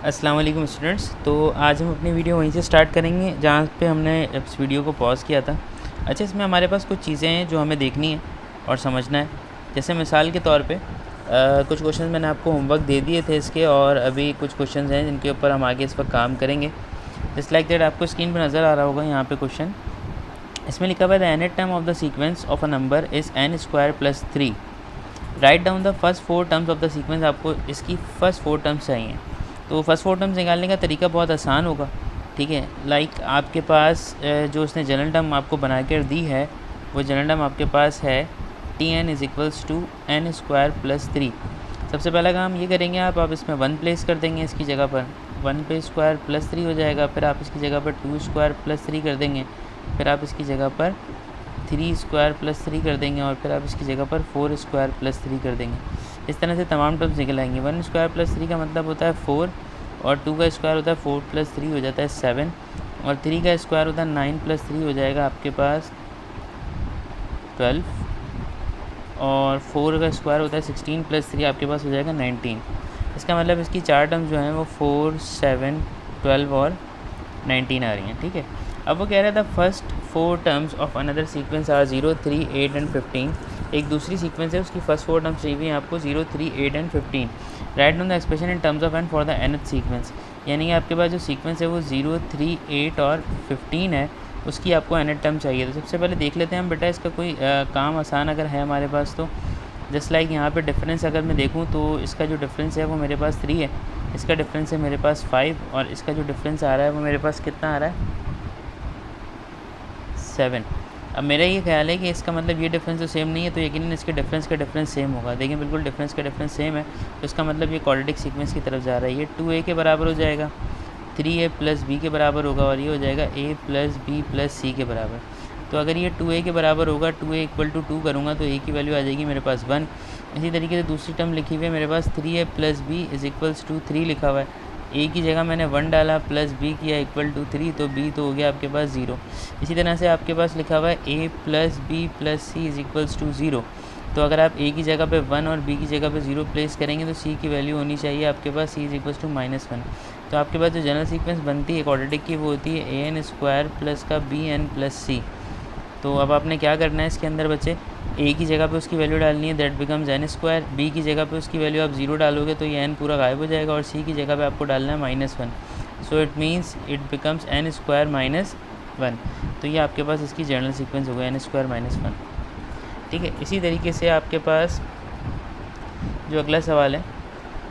अस्सलाम वालेकुम स्टूडेंट्स। तो आज हम अपनी वीडियो वहीं से स्टार्ट करेंगे जहाँ पे हमने इस वीडियो को पॉज़ किया था। अच्छा, इसमें हमारे पास कुछ चीज़ें हैं जो हमें देखनी है और समझना है। जैसे मिसाल के तौर पे कुछ क्वेश्चन मैंने आपको होमवर्क दे दिए थे इसके, और अभी कुछ क्वेश्चन हैं जिनके ऊपर हम आगे इस वक्त काम करेंगे। जस्ट लाइक दैट आपको स्क्रीन पर नज़र आ रहा होगा यहाँ पे क्वेश्चन। इसमें लिखा हुआ है the nth term of the sequence of a number is n² + 3। Right down the first 4 terms of the sequence. आपको इसकी फर्स्ट 4 टर्म्स चाहिए। तो फर्स्ट 4 टर्म्स निकालने का तरीका बहुत आसान होगा, ठीक है। लाइक आपके पास जो उसने जनरल टर्म आपको बना कर दी है, वो जनरल टर्म आपके पास है Tn = n² + 3। सबसे पहला काम ये करेंगे आप इसमें 1 प्लेस कर देंगे इसकी जगह पर। 1 पे स्क्वायर + 3 हो जाएगा। फिर आप इसकी जगह पर 2² + 3 कर देंगे। फिर आप इसकी जगह पर 3² + 3 कर देंगे, और फिर आप इसकी जगह पर 4² + 3 कर देंगे। इस तरह से तमाम टर्म्स निकल आएंगे। 1² + 3 का मतलब होता है 4, और 2 का स्क्वायर होता है 4 + 3 हो जाता है 7, और 3 का स्क्वायर होता है 9 + 3 हो जाएगा आपके पास 12, और 4 का स्क्वायर होता है 16 + 3 आपके पास हो जाएगा 19। इसका मतलब इसकी 4 टर्म्स जो हैं वो 4, 7, 12 और 19 आ रही हैं, ठीक है। अब वो कह रहा था first 4 terms of another sequence are 0, 3, 8 and 15। एक दूसरी सीक्वेंस है, उसकी फर्स्ट 4 टर्म्स चाहिए आपको 0, 3, 8 and 15। Right down the expression in terms of n for the nth sequence. यानी कि आपके पास जो सीक्वेंस है वो 0, 3, 8 और 15 है, उसकी आपको nth टर्म चाहिए। तो सबसे पहले देख लेते हैं हम बेटा इसका कोई काम आसान अगर है हमारे पास तो। जस्ट लाइक यहाँ पे डिफरेंस अगर मैं देखूँ तो इसका जो डिफरेंस है वो मेरे पास 3 है, इसका डिफरेंस है मेरे पास 5, और इसका जो डिफरेंस आ रहा है वो मेरे पास कितना आ रहा है 7। अब मेरा ये ख्याल है कि इसका मतलब ये डिफरेंस तो सेम नहीं है, तो यकीनन इसके डिफरेंस का डिफरेंस सेम होगा। देखिए बिल्कुल डिफरेंस का डिफरेंस सेम है, तो इसका मतलब ये क्वाड्रेटिक सीक्वेंस की तरफ जा रहा है। ये 2a के बराबर हो जाएगा, 3a + b के बराबर होगा, और ये हो जाएगा a + b + c के बराबर। तो अगर ये 2a के बराबर होगा, 2a = 2 करूँगा तो a की वैल्यू आ जाएगी मेरे पास 1। इसी तरीके से दूसरी टर्म लिखी हुई है मेरे पास 3a + b = 3 लिखा हुआ है। a की जगह मैंने 1 डाला प्लस b किया = 3, तो b तो हो गया आपके पास 0। इसी तरह से आपके पास लिखा हुआ है a + b + c = 0। तो अगर आप a की जगह पे 1 और b की जगह पे 0 प्लेस करेंगे तो c की वैल्यू होनी चाहिए आपके पास c = -1। तो आपके पास जो जनरल सीक्वेंस बनती है क्वाड्रेटिक की वो होती है an² + का bn + c। तो अब आपने क्या करना है इसके अंदर बच्चे, a की जगह पे उसकी वैल्यू डालनी है, दैट बिकम्स n²। b की जगह पे उसकी वैल्यू आप 0 डालोगे तो ये n पूरा गायब हो जाएगा, और c की जगह पे आपको डालना है -1। So it means it becomes n² - 1। तो ये आपके पास इसकी जनरल सीक्वेंस हो गया n² - 1, ठीक है। इसी तरीके से आपके पास जो अगला सवाल है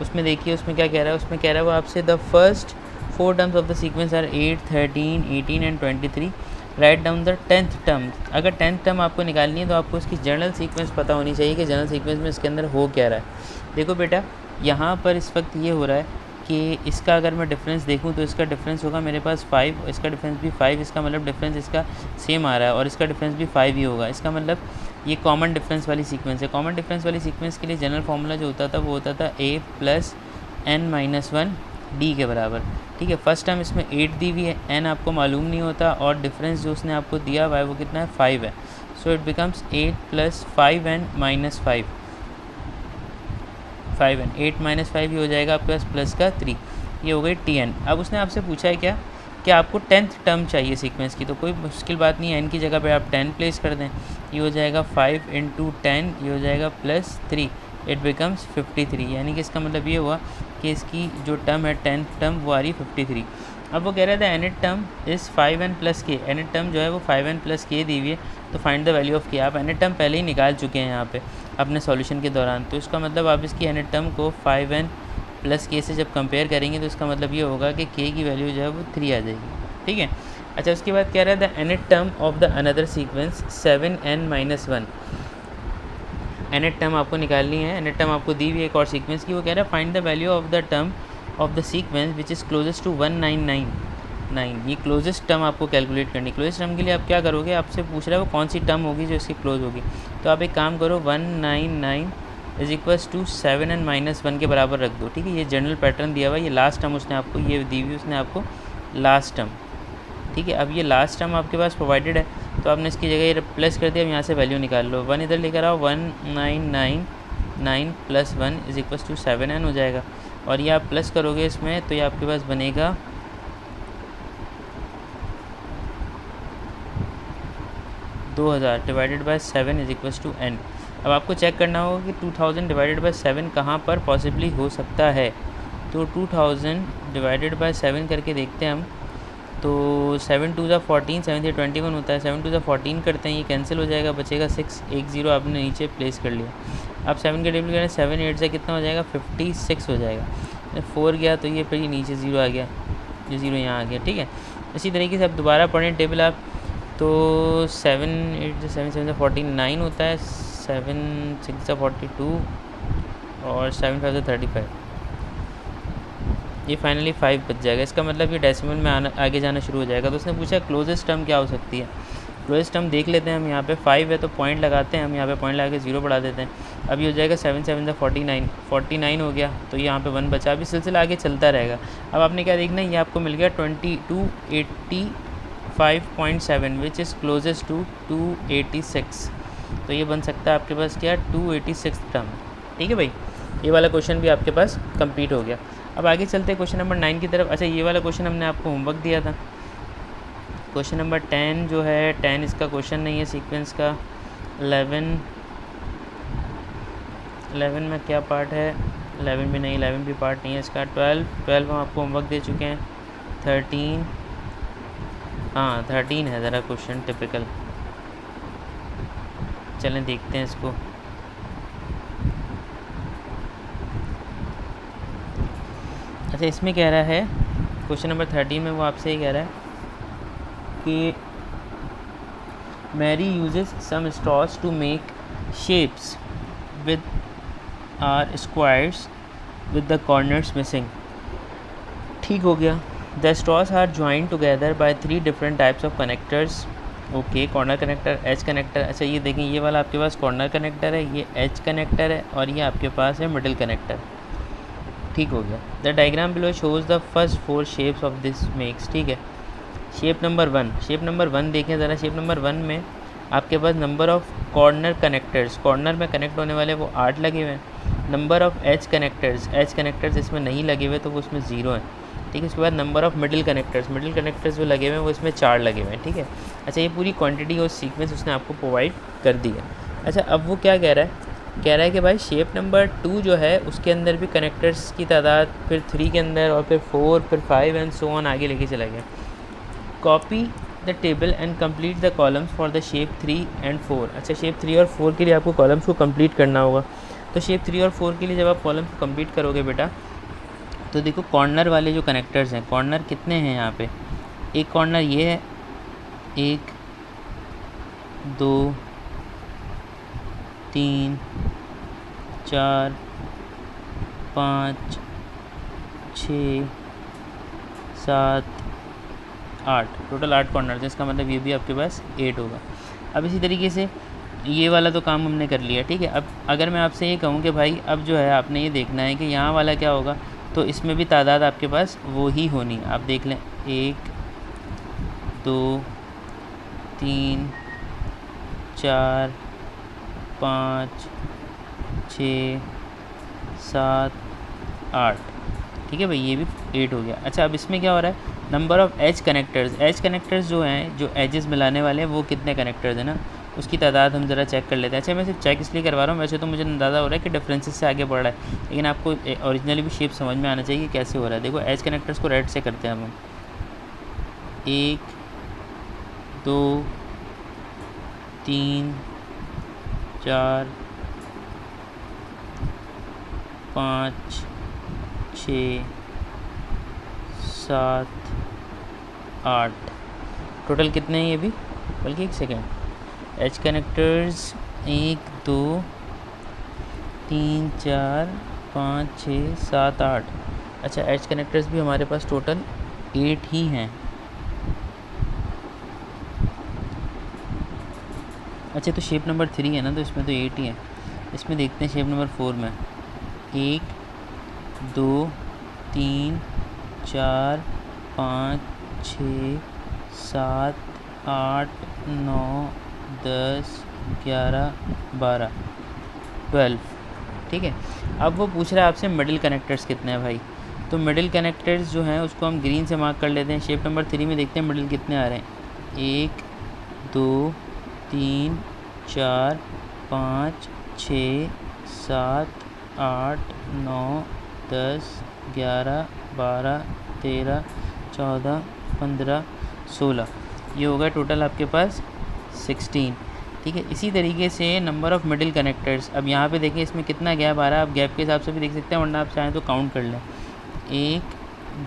उसमें देखिए, उसमें क्या कह रहा है। उसमें कह रहा है वो आपसे the first 4 terms of the sequence are 8, 13, 18 and 23। Right down the 10th term. अगर 10th टर्म आपको निकालनी है तो आपको इसकी जनरल सीक्वेंस पता होनी चाहिए कि जनरल सीक्वेंस में इसके अंदर हो क्या रहा है। देखो बेटा, यहाँ पर इस वक्त ये हो रहा है कि इसका अगर मैं डिफरेंस देखूँ तो इसका डिफरेंस होगा मेरे पास 5, इसका डिफरेंस भी 5, इसका मतलब डिफरेंस इसका सेम आ रहा है, और इसका डिफरेंस भी 5 ही होगा। इसका मतलब ये कॉमन डिफरेंस वाली सीक्वेंस है। कॉमन डिफरेंस वाली सीक्वेंस के लिए जनरल फार्मूला जो होता था वो होता था a + n - 1 d के बराबर, ठीक है। फर्स्ट टाइम इसमें 8 दी हुई है, n आपको मालूम नहीं होता, और डिफरेंस जो उसने आपको दिया हुआ है वो कितना है 5 है। So it becomes 8 + 5n - 5, 5n 8 - 5 ये हो जाएगा आपके पास प्लस का 3, ये हो गई Tn। अब उसने आपसे पूछा है क्या कि आपको 10th टर्म चाहिए सीक्वेंस की, तो कोई मुश्किल बात नहीं है, n की जगह पे आप 10 प्लेस कर दें। ये हो जाएगा 5 × 10, ये हो जाएगा +3, इट बिकम्स 53। यानी कि इसका मतलब ये हुआ कि इसकी जो टर्म है 10th टर्म वो आ रही 53। अब वो कह रहा था nth term is 5n + k। nth term जो है वो 5n + k दी हुई है, तो find the value of k। आप nth टर्म पहले ही निकाल चुके हैं यहाँ पे अपने सॉल्यूशन के दौरान, तो इसका मतलब आप इसकी nth टर्म को 5n + k से जब कंपेयर करेंगे तो इसका मतलब ये होगा कि k की वैल्यू जो है वो 3 आ जाएगी, ठीक है। अच्छा, उसके बाद कह रहा है the nth term of the another sequence 7n - 1। nth term आपको निकालनी है, nth टर्म आपको दी हुई है एक और सीक्वेंस की। वो कह रहा है find the value of the term of the sequence which is closest to 1999। ये क्लोजेस्ट टर्म आपको कैलकुलेट करनी। क्लोजेस्ट टर्म के लिए आप क्या करोगे, आपसे पूछ रहा है वो कौन सी टर्म होगी जो इसकी क्लोज होगी। तो आप एक काम करो, 199 = 7n - 1 के बराबर रख दो, ठीक है। ये जनरल पैटर्न दिया हुआ है, ये लास्ट टर्म उसने आपको ये दी हुई, उसने आपको लास्ट टर्म, ठीक है। अब ये लास्ट टर्म आपके पास प्रोवाइडेड है, तो आपने इसकी जगह ये प्लस कर दिया। अब यहाँ से वैल्यू निकाल लो, 1 इधर लेकर आओ, 1999 + 1 = 7n हो जाएगा। और ये आप प्लस करोगे इसमें तो ये आपके पास बनेगा 2000 divided by 7 is equals to n। अब आपको चेक करना होगा कि 2000 डिवाइडेड बाय 7 कहाँ पर पॉसिबली हो सकता है। तो 2000 डिवाइडेड बाय 7 करके देखते हैं हम। तो 7 2 ज़ा 14, 7 से 21 होता है। 7 2 ज़ा 14 करते हैं, ये कैंसिल हो जाएगा, बचेगा 6, एक ज़ीरो आपने नीचे प्लेस कर लिया। अब 7 के टेबल करें, 7 8 से कितना हो जाएगा 56 हो जाएगा। 4 गया तो ये फिर नीचे ज़ीरो आ गया, ये ज़ीरो यहाँ आ गया, ठीक है। इसी तरीके से अब दोबारा पढ़ें टेबल आप। तो 7 8 से 7 7 से 49 होता है, 7 6 से 42 और 7 5 से 35, ये फाइनली 5 बच जाएगा। इसका मतलब ये डेसिमल में आगे जाना शुरू हो जाएगा। तो उसने पूछा क्लोजेस्ट टर्म क्या हो सकती है। क्लोजेस्ट टर्म देख लेते हैं हम। यहाँ पे 5 है तो पॉइंट लगाते हैं हम, यहाँ पे पॉइंट लगा के 0 बढ़ा देते हैं। अब ये हो जाएगा 7 7 से 49, 49 हो गया तो यहाँ पे 1 बचा। अभी सिलसिला आगे चलता रहेगा। अब आपने क्या देखना है, ये आपको मिल गया 2285.7 विच इज़ क्लोजेस्ट टू 286। तो ये बन सकता है आपके पास क्या 286 टर्म, ठीक है भाई। ये वाला क्वेश्चन भी आपके पास कंप्लीट हो गया। अब आगे चलते हैं क्वेश्चन नंबर 9 की तरफ। अच्छा, ये वाला क्वेश्चन हमने आपको होमवर्क दिया था। क्वेश्चन नंबर 10 जो है, 10 इसका क्वेश्चन नहीं है सीक्वेंस का। 11 में क्या पार्ट है, 11 भी नहीं, 11 भी पार्ट नहीं है इसका। 12 हम आपको होमवर्क दे चुके हैं। 13, हाँ 13 है ज़रा क्वेश्चन टिपिकल। चलें देखते हैं इसको। अच्छा, इसमें कह रहा है क्वेश्चन नंबर 13 में वो आपसे ये कह रहा है कि Mary uses some straws to make shapes with are squares with the corners missing. ठीक हो गया। The straws are join together by 3 different types of connectors. Okay, corner connector, edge connector. अच्छा, ये देखें, ये वाला आपके पास कॉर्नर कनेक्टर है, ये एज कनेक्टर है और ये आपके पास है मिडिल कनेक्टर। ठीक हो गया। The diagram below shows the first 4 shapes of this makes. ठीक है। शेप नंबर 1 देखें ज़रा। शेप नंबर 1 में आपके पास number of corner connectors, corner में कनेक्ट होने वाले वो 8 लगे हुए हैं। नंबर ऑफ़ एज कनेक्टर्स इसमें नहीं लगे हुए तो वो उसमें 0 है। ठीक है। उसके बाद नंबर ऑफ़ मिडिल कनेक्टर्स जो लगे हुए हैं वो इसमें 4 लगे हुए हैं। ठीक है। अच्छा, ये पूरी क्वांटिटी और सीक्वेंस उसने आपको प्रोवाइड कर दी है। अच्छा, अब वो क्या कह रहा है कि भाई शेप नंबर 2 जो है उसके अंदर भी कनेक्टर्स की तादाद, फिर 3 के अंदर और फिर 4, फिर 5 एंड सो ऑन आगे लेके चला गया। Copy the table and complete the columns for the shape 3 and 4। अच्छा, शेप 3 और 4 के लिए आपको कॉलम्स को कंप्लीट करना होगा। तो शेप 3 और 4 के लिए जब आप कॉलम्स को कंप्लीट करोगे बेटा, तो देखो कॉर्नर वाले जो कनेक्टर्स हैं, कॉर्नर कितने हैं यहाँ पे। एक कॉर्नर ये है, 1 2 3 4 5 6 7 8, टोटल 8 कॉर्नर है। इसका मतलब ये भी आपके पास 8 होगा। अब इसी तरीके से ये वाला तो काम हमने कर लिया। ठीक है। अब अगर मैं आपसे ये कहूँ कि भाई अब जो है आपने ये देखना है कि यहाँ वाला क्या होगा, तो इसमें भी तादाद आपके पास वो ही होनी है। आप देख लें, 1 2 3 4 5 6 7 8। ठीक है भाई, ये भी 8 हो गया। अच्छा, अब इसमें क्या हो रहा है, नंबर ऑफ़ एज कनेक्टर्स जो हैं, जो एजेस मिलाने वाले हैं, वो कितने कनेक्टर्स हैं ना, उसकी तादाद हम ज़रा चेक कर लेते हैं। अच्छा, मैं सिर्फ चेक इसलिए करवा रहा हूँ, वैसे तो मुझे अंदाज़ा हो रहा है कि डिफरेंसेस से आगे बढ़ रहा है, लेकिन आपको ओरिजिनली भी शेप समझ में आना चाहिए कैसे हो रहा है। देखो, एज कनेक्टर्स को रेड से करते हैं हम 1 2 3 4 5 6 7 8, टोटल कितने हैं ये भी, बल्कि एक सेकेंड, एच कनेक्टर्स 1 2 3 4 5 6 7 8। अच्छा, एच कनेक्टर्स भी हमारे पास टोटल 8 ही हैं। अच्छा, तो शेप नंबर 3 है ना, तो इसमें तो 8 ही है। इसमें देखते हैं शेप नंबर 4 में, 1 2 3 4 5 6 7 8 9 10 11 12 12। ठीक है। अब वो पूछ रहा है आपसे मिडिल कनेक्टर्स कितने हैं भाई, तो मिडिल कनेक्टर्स जो हैं उसको हम ग्रीन से मार्क कर लेते हैं। शेप नंबर 3 में देखते हैं मिडिल कितने आ रहे हैं। 1 2 3 4 5 6 7 8 9 10 11 12 13 14 15 16, ये होगा टोटल आपके पास 16, ठीक है। इसी तरीके से नंबर ऑफ़ मिडिल कनेक्टर्स, अब यहाँ पे देखें इसमें कितना गैप आ रहा है, आप गैप के हिसाब से भी देख सकते हैं, वरना आप चाहें तो काउंट कर लें। 1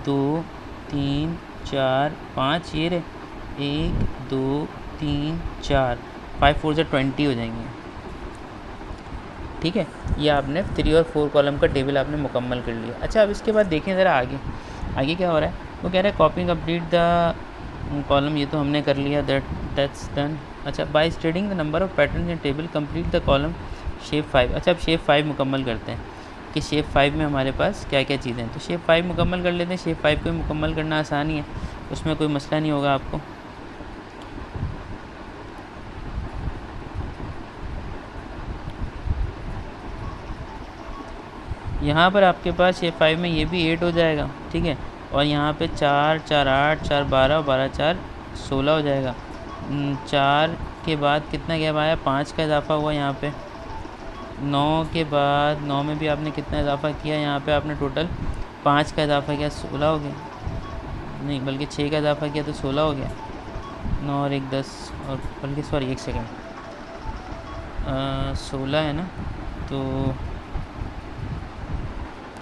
2 3 4 5, ये रहे 1 2 3 4, 5 4 से 20 हो जाएंगे, ठीक है। ये आपने 3 और 4 कॉलम का टेबल आपने मुकम्मल कर लिया। अच्छा, अब इसके बाद देखें ज़रा आगे क्या हो रहा है। वो कह रहा है कॉपी कंप्लीट द कॉलम, ये तो हमने कर लिया, दैट्स डन। अच्छा, by studying the number of pattern in table complete the column shape 5। अच्छा, अब शेप 5 मुकम्मल करते हैं कि शेप 5 में हमारे पास क्या क्या चीज़ें हैं। तो शेप 5 मुकम्मल कर लेते हैं। शेप 5 को मुकम्मल करना आसानी है, उसमें कोई मसला नहीं होगा आपको। यहाँ पर आपके पास शेप 5 में ये भी 8 हो जाएगा, ठीक है। और यहाँ पे 4 4 8 4 12 12 4 16 हो जाएगा। 4 के बाद कितना गैप आया, 5 का इजाफा हुआ यहाँ पे। 9 के बाद 9 में भी आपने कितना इजाफा किया, यहाँ पे आपने टोटल 5 का इजाफा किया, 16 हो गया। नहीं, बल्कि 6 का इजाफा किया तो 16 हो गया। 9 और 1 10, और बल्कि सॉरी 1 सेकेंड, 16 है ना, तो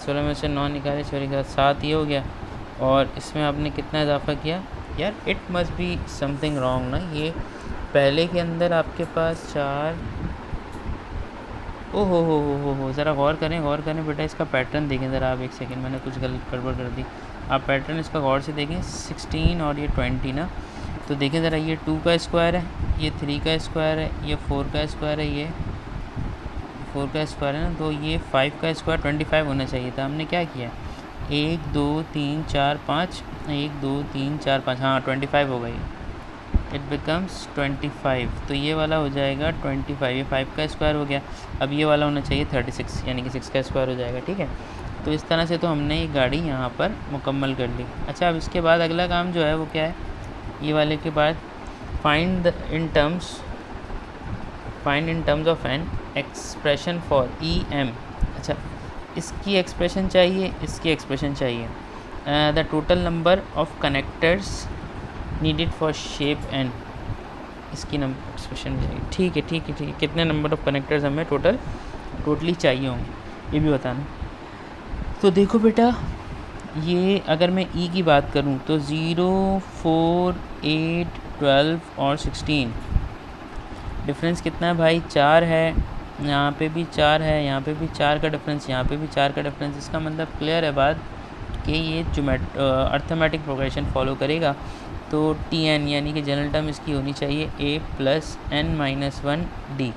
16 में से 9 निकाले, सॉरी 7 ये हो गया। और इसमें आपने कितना इजाफा किया यार, it must be something wrong ना। ये पहले के अंदर आपके पास 4, ओ हो, ज़रा गौर करें बेटा, इसका पैटर्न देखें ज़रा आप। 1 सेकेंड, मैंने कुछ गड़बड़ कर दी। आप पैटर्न इसका गौर से देखें, 16 और ये 20 ना, तो देखें ज़रा, ये 2 का स्क्वायर है, ये 3 का स्क्वायर है, ये 4 का स्क्वायर है, ये 4 का स्क्वायर है ना, तो ये 5 का स्क्वायर 25 होना चाहिए था। हमने क्या किया, 1 2 3 4 5, 1 2 3 4 5, हाँ 25 हो गई, इट बिकम्स 25। तो ये वाला हो जाएगा 25, ये 5 का स्क्वायर हो गया। अब ये वाला होना चाहिए 36, यानी कि 6 का स्क्वायर हो जाएगा, ठीक है। तो इस तरह से तो हमने ये गाड़ी यहाँ पर मुकम्मल कर ली। अच्छा, अब इसके बाद अगला काम जो है वो क्या है, ये वाले के बाद find in terms of n expression for E M. अच्छा, इसकी एक्सप्रेशन चाहिए, इसकी एक्सप्रेशन चाहिए। The total number of connectors needed for shape n, इसकी एक्सप्रेशन चाहिए, ठीक है। कितने नंबर ऑफ कनेक्टर्स हमें टोटली चाहिए होंगे, ये भी बताना। तो देखो बेटा, ये अगर मैं ई की बात करूँ तो 0 4 8 12 और 16, डिफरेंस कितना है भाई, 4 है। यहाँ पे भी 4 है, यहाँ पे भी 4 का डिफरेंस, यहाँ पे भी 4 का डिफरेंस। इसका मतलब क्लियर है बात कि ये अर्थमेटिक प्रोग्रेशन फॉलो करेगा। तो टी एन यानी कि जनरल टर्म इसकी होनी चाहिए a + n - 1 d,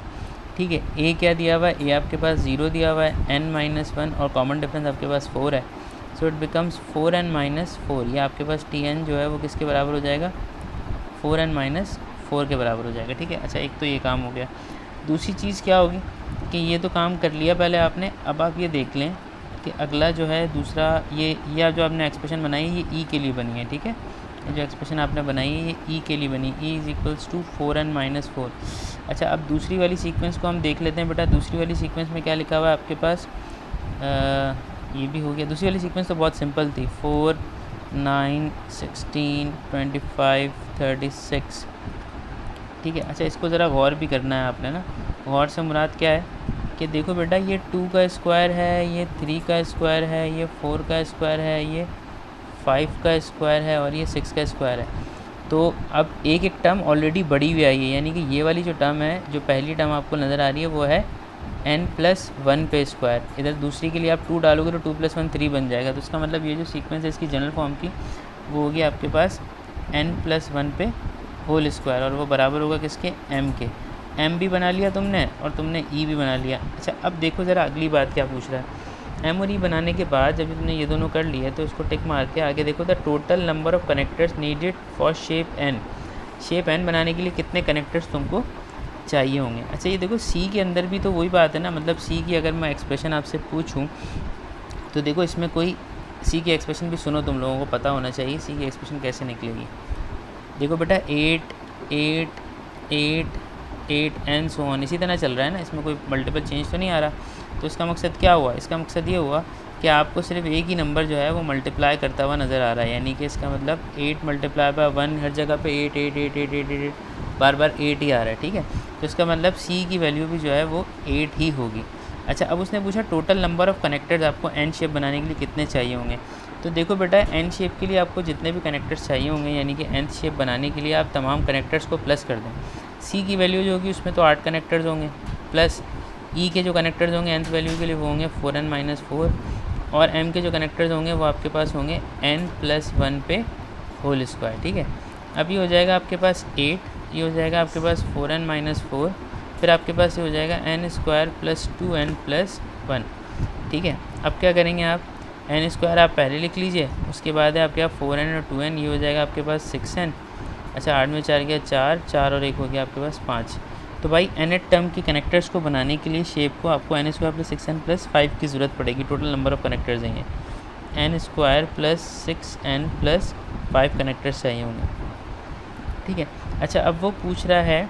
ठीक है। a क्या दिया हुआ है, a आपके पास 0 दिया हुआ है, n - 1 और कॉमन डिफरेंस आपके पास 4 है, सो इट बिकम्स 4n - 4। ये आपके पास टी एन जो है वो किसके बराबर हो जाएगा, 4n - 4 के बराबर हो जाएगा, ठीक है। अच्छा, एक तो ये काम हो गया। दूसरी चीज़ क्या होगी कि ये तो काम कर लिया पहले आपने, अब आप ये देख लें कि अगला जो है दूसरा, ये जो आपने एक्सप्रेशन बनाई ये ई के लिए बनी है, ठीक है। ये जो एक्सप्रेशन आपने बनाई है ये ई के लिए बनी, e = 4n - 4। अच्छा, अब दूसरी वाली सीक्वेंस को हम देख लेते हैं बेटा। दूसरी वाली सीक्वेंस में क्या लिखा हुआ है आपके पास, ये भी हो गया। दूसरी वाली सीक्वेंस तो बहुत सिंपल थी, 4 9 16 25 36, ठीक है। अच्छा, इसको ज़रा गौर भी करना है आपने ना। गौर से मुराद क्या है कि देखो बेटा, ये 2 का स्क्वायर है, ये 3 का स्क्वायर है, ये 4 का स्क्वायर है, ये 5 का स्क्वायर है और ये 6 का स्क्वायर है। तो अब एक टर्म ऑलरेडी बड़ी हुई आई है, यानी कि ये वाली जो टर्म है, जो पहली टर्म आपको नज़र आ रही है वो है n + 1 पे स्क्वायर। इधर दूसरी के लिए आप 2 डालोगे तो 2 + 1 3 बन जाएगा। तो इसका मतलब ये जो सीक्वेंस है इसकी जनरल फॉर्म की, वो होगी आपके पास n + 1 पे होल स्क्वायर, और वो बराबर होगा किसके, m के। m भी बना लिया तुमने और तुमने e भी बना लिया। अच्छा, अब देखो ज़रा अगली बात क्या पूछ रहा है। m और e बनाने के बाद जब तुमने ये दोनों कर लिए तो इसको टिक मार के आगे देखो, the total number of connectors needed for shape n। Shape n बनाने के लिए कितने कनेक्टर्स तुमको चाहिए होंगे। अच्छा ये देखो सी के अंदर भी तो वही बात है ना, मतलब सी की अगर मैं एक्सप्रेशन आपसे पूछूं तो देखो इसमें कोई सी की एक्सप्रेशन भी सुनो, तुम लोगों को पता होना चाहिए सी की एक्सप्रेशन कैसे निकलेगी। देखो बेटा 8 8 8 8 एंड सो ऑन इसी तरह चल रहा है ना, इसमें कोई मल्टीपल चेंज तो नहीं आ रहा। तो इसका मकसद क्या हुआ, इसका मकसद ये हुआ कि आपको सिर्फ एक ही नंबर जो है वो मल्टीप्लाई करता हुआ नज़र आ रहा है, यानी कि इसका मतलब 8 मल्टीप्लाई बाय 1, हर जगह पे 8 8 8 8 8 8 बार बार 8 ही आ रहा है, ठीक है। तो इसका मतलब सी की वैल्यू भी जो है वो 8 ही होगी। अच्छा अब उसने पूछा टोटल नंबर ऑफ़ कनेक्टर्स आपको एन शेप बनाने के लिए कितने चाहिए होंगे। तो देखो बेटा एन शेप के लिए आपको जितने भी कनेक्टर्स चाहिए होंगे, यानी कि एन शेप बनाने के लिए आप तमाम कनेक्टर्स को प्लस कर दें। सी की वैल्यू जो होगी उसमें तो 8 कनेक्टर्स होंगे, प्लस ई के जो कनेक्टर्स होंगे nth वैल्यू के लिए वो होंगे 4n-4, और एम के जो कनेक्टर्स होंगे वो आपके पास होंगे n+1 पे होल स्क्वायर, ठीक है। अब ये हो जाएगा आपके पास 8, ये हो जाएगा आपके पास 4n-4, फिर आपके पास ये हो जाएगा n² + 2n+1, ठीक है। अब क्या करेंगे आप, n² आप पहले लिख लीजिए, उसके बाद है आपके पास 4n और 2n, ये हो जाएगा आपके पास 6n। अच्छा 8 में 4 गया 4, 4 और 1 हो गया आपके पास 5। तो भाई nth टर्म की कनेक्टर्स को बनाने के लिए शेप को आपको n² + 6n+5 की ज़रूरत पड़ेगी। टोटल नंबर ऑफ़ कनेक्टर्स हैं ये n² + 6n+5 कनेक्टर्स चाहिए होंगे, ठीक है। अच्छा अब वो पूछ रहा है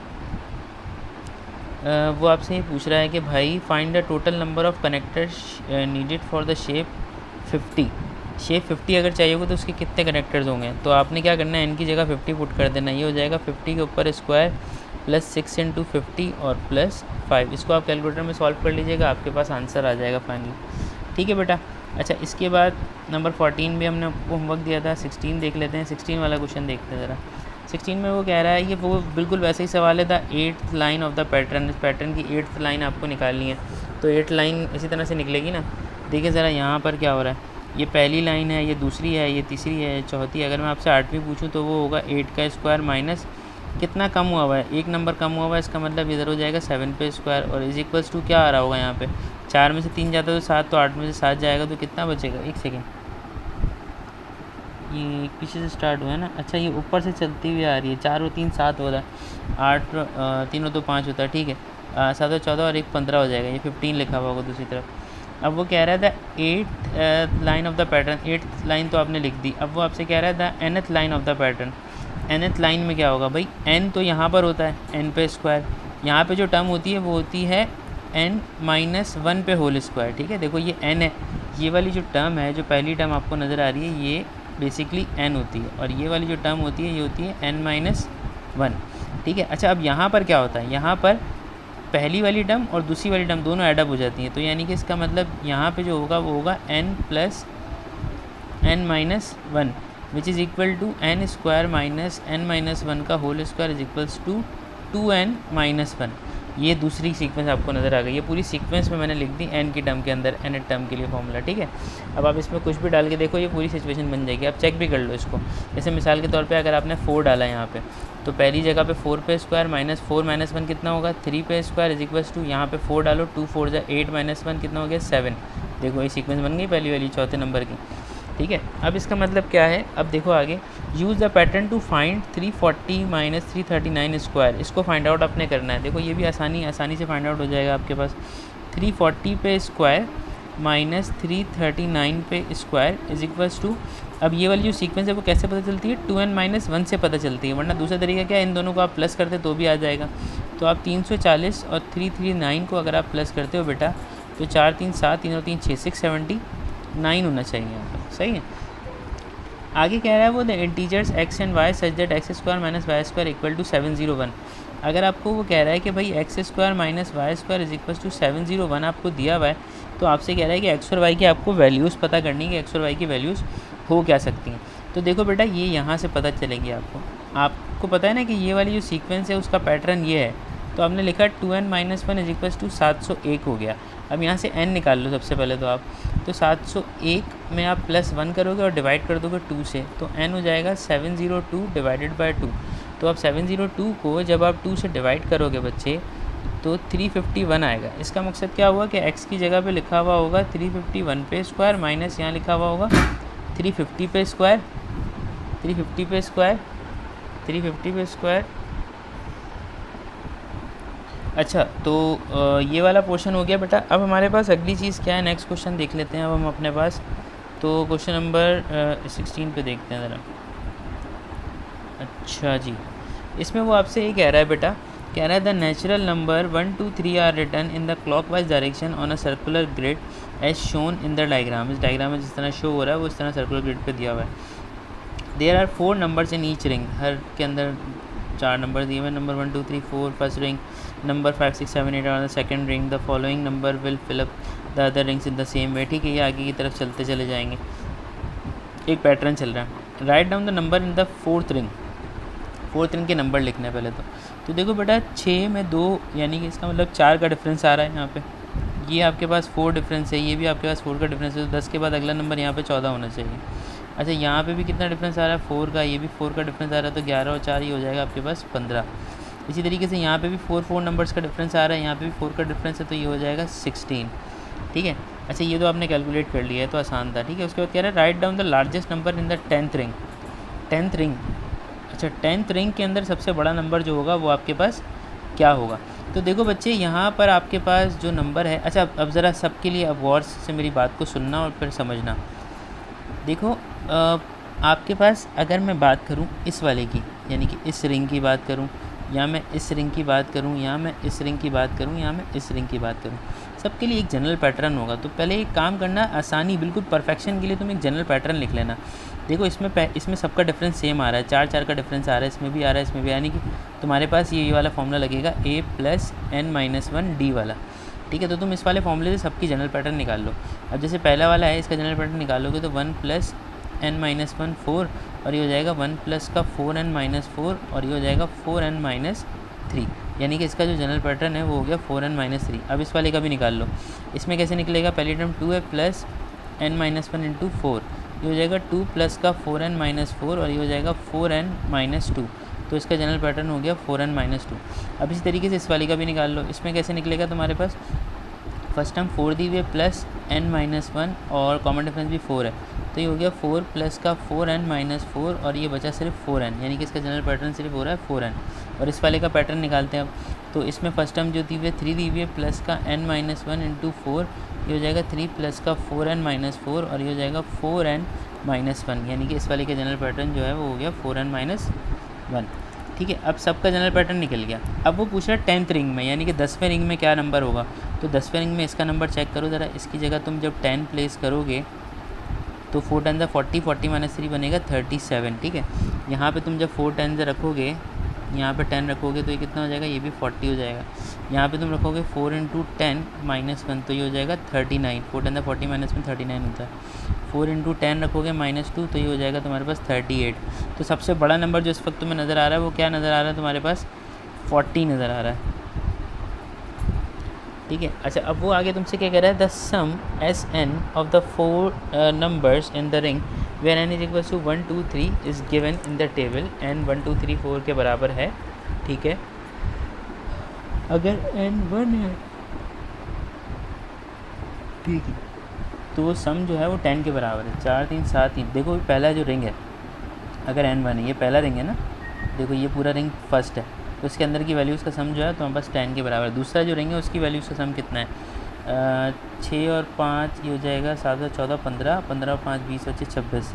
वो आपसे ये पूछ रहा है कि भाई find the total number of connectors needed for the shape 50। Shape 50 अगर चाहिए होगा तो उसके कितने कनेक्टर्स होंगे। तो आपने क्या करना है, n की जगह 50 पुट कर देना, ये हो जाएगा 50 के ऊपर स्क्वायर + 6 × 50 और +5। इसको आप कैलकुलेटर में सॉल्व कर लीजिएगा, आपके पास आंसर आ जाएगा फाइनली, ठीक है बेटा। अच्छा इसके बाद नंबर 14 भी हमने आपको होमवर्क दिया था, 16 देख लेते हैं। 16 वाला क्वेश्चन देखते हैं ज़रा। 16 में वो कह रहा है, ये वो बिल्कुल वैसे ही सवाल है, the 8th line of the pattern, इस पैटर्न की 8th लाइन आपको निकालनी है। तो 8th लाइन इसी तरह से निकलेगी ना। देखिए ज़रा यहाँ पर क्या हो रहा है, ये पहली लाइन है, ये दूसरी है, ये तीसरी है, ये चौथी। अगर मैं आपसे 8वीं पूछूं तो वो होगा 8 का स्क्वायर माइनस कितना कम हुआ है, एक नंबर कम हुआ है, इसका मतलब इधर हो जाएगा 7 पे स्क्वायर, और इज इक्वल्स टू क्या आ रहा होगा यहाँ पे, 4 में से 3 जाता है तो 7, तो 8 में से 7 जाएगा तो कितना बचेगा। एक सेकेंड, ये पीछे से स्टार्ट हुआ है ना। अच्छा ये ऊपर से चलती हुई आ रही है, 4 और 3 7 होता है, 8 3 और 2 5 होता है, ठीक है। 7 और 14 और 1 15 हो जाएगा, ये 15 लिखा हुआ होगा दूसरी तरफ। अब वो कह रहा है the 8th line of the pattern, 8th line तो आपने लिख दी। अब वो आपसे कह रहा है the nth line of the pattern. nth line में क्या होगा भाई, n तो यहाँ पर होता है n पे स्क्वायर, यहाँ पे जो टर्म होती है वो होती है n-1 पे होल स्क्वायर, ठीक है। देखो ये n है, ये वाली जो टर्म है, जो पहली टर्म आपको नज़र आ रही है, ये बेसिकली n होती है, और ये वाली जो टर्म होती है ये होती है n-1, ठीक है। अच्छा अब यहाँ पर क्या होता है, यहाँ पर पहली वाली टर्म और दूसरी वाली टर्म दोनों ऐड अप हो जाती हैं, तो यानी कि इसका मतलब यहाँ पे जो होगा वो होगा n + n-1 which is equal to n² minus n-1 का whole square is equals to 2n-1। ये दूसरी सीक्वेंस आपको नज़र आ गई, ये पूरी सीक्वेंस में मैंने लिख दी n की टर्म के अंदर, n टर्म के लिए फॉर्मूला, ठीक है। अब आप इसमें कुछ भी डाल के देखो, ये पूरी सिचुएशन बन जाएगी, आप चेक भी कर लो इसको। जैसे मिसाल के तौर पे अगर आपने 4 डाला यहाँ पे, तो पहली जगह पे 4 पे स्क्वायर माइनस 4 - 1 कितना होगा, 3 पे स्क्वायर इज इक्वल्स टू, यहाँ पे 4 डालो, 2 4 जा 8 - 1 कितना हो गया 7। देखो ये सीक्वेंस बन गई पहली वाली चौथे नंबर की, ठीक है। अब इसका मतलब क्या है, अब देखो आगे, use the pattern to find 340 - 339 square. इसको फाइंड आउट आपने करना है। देखो ये भी आसानी से फाइंड आउट हो जाएगा आपके पास। 340 पे स्क्वायर माइनस 339 पे स्क्वायर इज इक्वल्स टू, अब ये वाली जो सीक्वेंस है वो कैसे पता चलती है, 2n-1 से पता चलती है, वरना दूसरा तरीका क्या है, इन दोनों को आप प्लस करते तो भी आ जाएगा। तो आप 340 और 339 को अगर आप प्लस करते हो बेटा, तो 4 3 7, 3 और 3 6, 679 होना चाहिए यहाँ पर, सही है। आगे कह रहा है वो the integers x and y such that x² minus y² equal to 701। अगर आपको वो कह रहा है कि भाई x² minus y² is equal to 701 आपको दिया हुआ है, तो आपसे कह रहा है कि x और y की आपको वैल्यूज़ पता करनी है कि x और y की वैल्यूज़ हो क्या सकती हैं। तो देखो बेटा ये यहाँ से पता चलेगी आपको पता है ना कि ये वाली जो सीक्वेंस है उसका पैटर्न ये है, तो आपने लिखा 2n-1 इज इक्वल टू 701 हो गया। अब यहाँ से n निकाल लो सबसे पहले तो आप, तो 701 में आप +1 करोगे और डिवाइड कर दोगे 2 से, तो n हो जाएगा 702 डिवाइडेड बाय 2। तो अब 702 को जब आप 2 से डिवाइड करोगे बच्चे, तो 351 आएगा। इसका मकसद क्या हुआ कि x की जगह पे लिखा हुआ होगा 351 पे स्क्वायर माइनस यहाँ लिखा हुआ होगा 350 पे स्क्वायर, 350 पे स्क्वायर, 350 पे स्क्वायर अच्छा तो ये वाला पोर्शन हो गया बेटा। अब हमारे पास अगली चीज़ क्या है, नेक्स्ट क्वेश्चन देख लेते हैं अब हम अपने पास। तो क्वेश्चन नंबर 16 पे देखते हैं ज़रा। अच्छा जी, इसमें वो आपसे ये कह रहा है बेटा, कह रहा है the natural number 1 2 3 are written in the clockwise direction on a circular grid as shown in the diagram. इस डायग्राम में जिस तरह शो हो रहा है वो इस तरह सर्कुलर ग्रिड पे दिया हुआ है। There are 4 numbers in each ring, हर के अंदर 4 नंबर दिए हुए, number 1 2 3 4 first ring, number 5 6 7 8 on the second ring, the following number will fill up the other rings in the same way. ठीक है, ये आगे की तरफ चलते चले जाएंगे, एक पैटर्न चल रहा है। Right down the number in the fourth ring, fourth ring के नंबर लिखने हैं पहले तो देखो बेटा 6 में 2 यानी कि इसका मतलब 4 का डिफरेंस आ रहा है यहाँ पे। ये आपके पास 4 डिफरेंस है, ये भी आपके पास 4 का डिफरेंस है, तो 10 के बाद अगला नंबर यहाँ पे 14 होना चाहिए। अच्छा यहाँ पे भी कितना डिफरेंस आ रहा है 4 का, ये भी 4 का डिफरेंस आ रहा है, तो 11 और 4 ही हो जाएगा आपके पास 15। इसी तरीके से यहाँ पे भी 4 नंबर्स का डिफरेंस आ रहा है, यहाँ पे भी 4 का डिफरेंस है, तो ये हो जाएगा 16। ठीक है, अच्छा ये तो आपने कैलकुलेट कर लिया है तो आसान था। ठीक है, उसके बाद कह रहा है right down the largest number in the 10th ring. 10th ring, अच्छा 10th रिंग के अंदर सबसे बड़ा नंबर जो होगा वो आपके पास क्या होगा। तो देखो बच्चे यहाँ पर आपके पास जो नंबर है, अच्छा अब ज़रा सबके लिए अब गौर से मेरी बात को सुनना और फिर समझना। देखो आपके पास अगर मैं बात करूँ इस वाले की, यानी कि इस रिंग की बात करूँ, या मैं इस रिंग की बात करूँ, या मैं इस रिंग की बात करूँ, या मैं इस रिंग की बात करूँ, सबके लिए एक जनरल पैटर्न होगा। तो पहले एक काम करना, आसानी बिल्कुल परफेक्शन के लिए तुम एक जनरल पैटर्न लिख लेना। देखो इसमें सबका डिफरेंस सेम आ रहा है, 4 का डिफरेंस आ रहा है, इसमें भी आ रहा है, इसमें भी, यानी कि तुम्हारे पास ये वाला फॉर्मूला लगेगा a + n - 1 d वाला। ठीक है, तो तुम इस वाले फॉर्मूले से सबकी जनरल पैटर्न निकाल लो। अब जैसे पहला वाला है, इसका जनरल पैटर्न निकालोगे तो 1 + n - 1 4, और ये हो जाएगा 1 प्लस का 4n - 4, और ये हो जाएगा 4n - 3, यानी कि इसका जो जनरल पैटर्न है वो हो गया 4n - 3। अब इस वाले का भी निकाल लो, इसमें कैसे निकलेगा, पहली टर्म 2 है प्लस n - 1 इंटू 4, ये हो जाएगा 2 प्लस का 4n - 4, और ये हो जाएगा 4n - 2, तो इसका जनरल पैटर्न हो गया 4n - 2। अब इसी तरीके से इस वाले का भी निकाल लो, इसमें कैसे निकलेगा तुम्हारे पास, फर्स्ट टर्म 4 दी हुई है प्लस n - 1 और कॉमन डिफरेंस भी 4 है, तो ये हो गया 4 प्लस का 4n - 4, और ये बचा सिर्फ 4n, यानी कि इसका जनरल पैटर्न सिर्फ हो रहा है 4n। और इस वाले का पैटर्न निकालते हैं अब, तो इसमें फर्स्ट टर्म जो दी हुई है 3 दी हुई है प्लस का n - 1 इंटू 4, ये हो जाएगा 3 प्लस का 4n - 4, और ये हो जाएगा 4n - 1, यानी कि इस वाले का जनरल पैटर्न जो है वो हो गया 4n - 1। ठीक है, अब सबका जनरल पैटर्न निकल गया। अब वो पूछ रहा है 10th रिंग में, यानी कि 10वें रिंग में क्या नंबर होगा। तो 10वें रिंग में इसका नंबर चेक करो ज़रा, इसकी जगह तुम जब 10 प्लेस करोगे तो 4 10 40, 40 - 3 बनेगा 37। ठीक है, यहाँ पे तुम जब 4 10 रखोगे, यहाँ पे 10 रखोगे तो ये कितना हो जाएगा, ये भी 40 हो जाएगा। यहाँ पे तुम रखोगे 4 × 10 - 1, तो ये हो जाएगा 39। 4 10 40 - 1 39 होता है। 4 × 10 रखोगे -2, तो ये हो जाएगा तुम्हारे पास 38। तो सबसे बड़ा नंबर जो इस वक्त तुम्हें नज़र आ रहा है वो क्या नज़र आ रहा है तुम्हारे पास, 40 नज़र आ रहा है। ठीक है, अच्छा अब वो आगे तुमसे क्या कह रहा है, the sum Sn of the 4 numbers in the ring where n = 1 2 3 is given in the table, n 1 2 3 4 के बराबर है। ठीक है, अगर n 1 है, ठीक है, तो सम जो है वो 10 के बराबर है। 4 3 7 3, देखो पहला जो रिंग है अगर n 1 है, ये पहला रिंग है ना, देखो ये पूरा रिंग फर्स्ट है, तो उसके अंदर की वैल्यूज़ का सम जो है तो हमारे पास 10 के बराबर है। दूसरा जो रिंग है उसकी वैल्यूज़ का सम कितना है, 6 और 5, ये हो जाएगा 7 और 14 15, 15 और 5 20 और 26।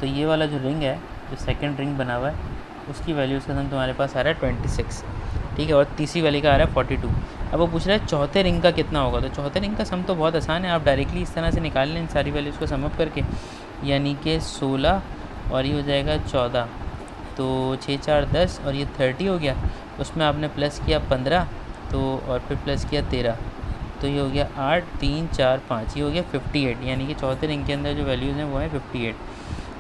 तो ये वाला जो रिंग है, जो सेकंड रिंग बना हुआ है, उसकी वैल्यूज़ का सम तुम्हारे पास आ रहा है 26। ठीक है, और तीसरी वाली का आ रहा है 42। अब वो पूछ रहा है चौथे रिंग का कितना होगा। तो चौथे रिंग का सम तो बहुत आसान है, आप डायरेक्टली इस तरह से निकाल लें इन सारी वैल्यूज़ को सम अप करके, यानी कि 16 और ये हो जाएगा 14, तो 6 4 10 और ये 30 हो गया। उसमें आपने प्लस किया 15, तो और फिर प्लस किया 13, तो ये हो गया 8 3 4 5, ये हो गया 58, यानी कि चौथे रिंग के अंदर जो वैल्यूज़ हैं वो है 58।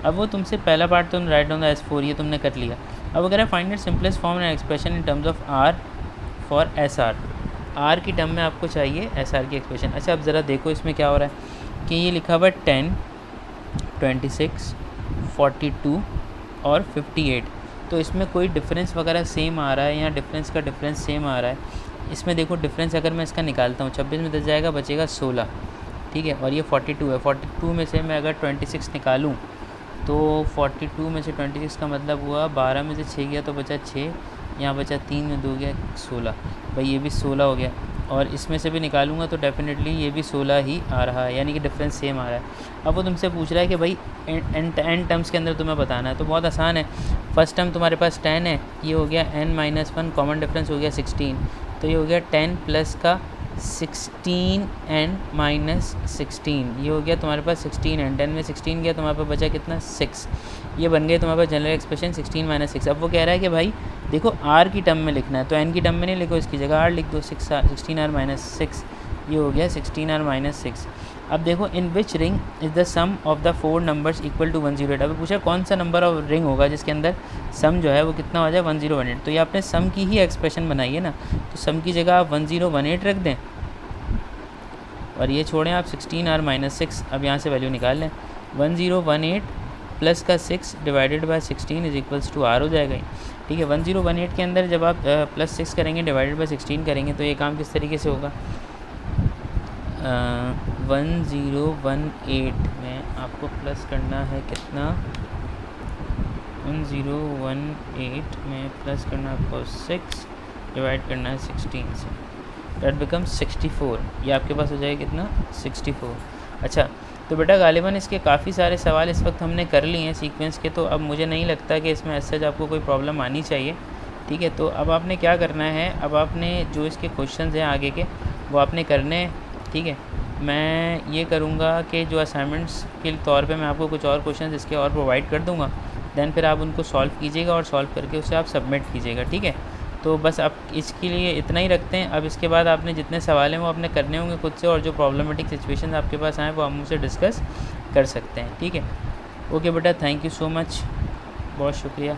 अब वो तुमसे पहला पार्ट तुम राइट डाउन द S4, ये तुमने कर लिया। अब अगर है find it simplest form and expression in terms of R for SR, R की टर्म में आपको चाहिए SR की एक्सप्रेशन। अच्छा अब ज़रा देखो इसमें क्या हो रहा है कि ये लिखा हुआ है 10 26 42 और 58, तो इसमें कोई डिफरेंस वगैरह सेम आ रहा है या डिफरेंस का डिफरेंस सेम आ रहा है। इसमें देखो डिफरेंस अगर मैं इसका निकालता हूँ, 26 में 10 जाएगा, बचेगा 16। ठीक है, और ये 42 है, 42 में से मैं अगर 26 निकालूँ तो 42 में से 26 का मतलब हुआ 12 में से 6 गया तो बचा 6, यहाँ बचा 3 में 2 गया 16, भाई ये भी 16 हो गया, और इसमें से भी निकालूंगा तो डेफिनेटली ये भी 16 ही आ रहा है, यानी कि डिफरेंस सेम आ रहा है। अब वो तुमसे पूछ रहा है कि भाई एन टर्म्स के अंदर तुम्हें बताना है, तो बहुत आसान है। फर्स्ट टर्म तुम्हारे पास 10 है, ये हो गया n-1, कॉमन डिफरेंस हो गया 16, तो ये हो गया 10 प्लस का 16 n-16, ये हो गया तुम्हारे पास 16 n, 10 में 16 गया, तुम्हारे पास बचा कितना 6, ये बन गए तुम्हारे पास जनरल एक्सप्रेशन 16 - 6। अब वो कह रहा है कि भाई देखो r की टर्म में लिखना है, तो n की टर्म में नहीं लिखो, इसकी जगह r लिख दो, 16r - 6, ये हो गया 16r - 6। अब देखो in which ring is the sum of the 4 numbers equal to 108। अभी पूछा कौन सा नंबर ऑफ रिंग होगा जिसके अंदर सम जो है वो कितना हो जाए 1018, तो ये आपने सम की ही एक्सप्रेशन बनाई है ना, तो सम की जगह आप 1018 रख दें और ये छोड़ें आप 16r - 6। अब यहाँ से वैल्यू निकाल लें, 1018 प्लस का 6 divided by 16 is equals to r हो जाएगा ही, ठीक है। 1018 के अंदर जब आप प्लस 6 करेंगे डिवाइडेड बाय 16 करेंगे तो ये काम किस तरीके से होगा, 1018 में आपको प्लस करना है कितना, 1018 में प्लस करना है आपको 6, डिवाइड करना है 16 से, डेट बिकम 64, ये आपके पास हो जाएगा कितना 64। अच्छा, तो बेटा गालिबन इसके काफ़ी सारे सवाल इस वक्त हमने कर लिए हैं सीक्वेंस के, तो अब मुझे नहीं लगता कि इसमें ऐसा आपको कोई प्रॉब्लम आनी चाहिए, ठीक है। तो अब आपने क्या करना है, अब आपने जो इसके क्वेश्चंस हैं आगे के वो आपने करने हैं, ठीक है। मैं ये करूँगा कि जो असाइनमेंट्स के तौर पे मैं आपको कुछ और क्वेश्चंस इसके और प्रोवाइड कर दूँगा, दैन फिर आप उनको सॉल्व कीजिएगा और सॉल्व करके उसे आप सबमिट कीजिएगा, ठीक है। तो बस आप इसके लिए इतना ही रखते हैं। अब इसके बाद आपने जितने सवाल हैं वो आपने करने होंगे खुद से, और जो प्रॉब्लमेटिक सिचुएशन आपके पास आए वो हम मुझसे डिस्कस कर सकते हैं, ठीक है। ओके बेटा, थैंक यू सो मच, बहुत शुक्रिया।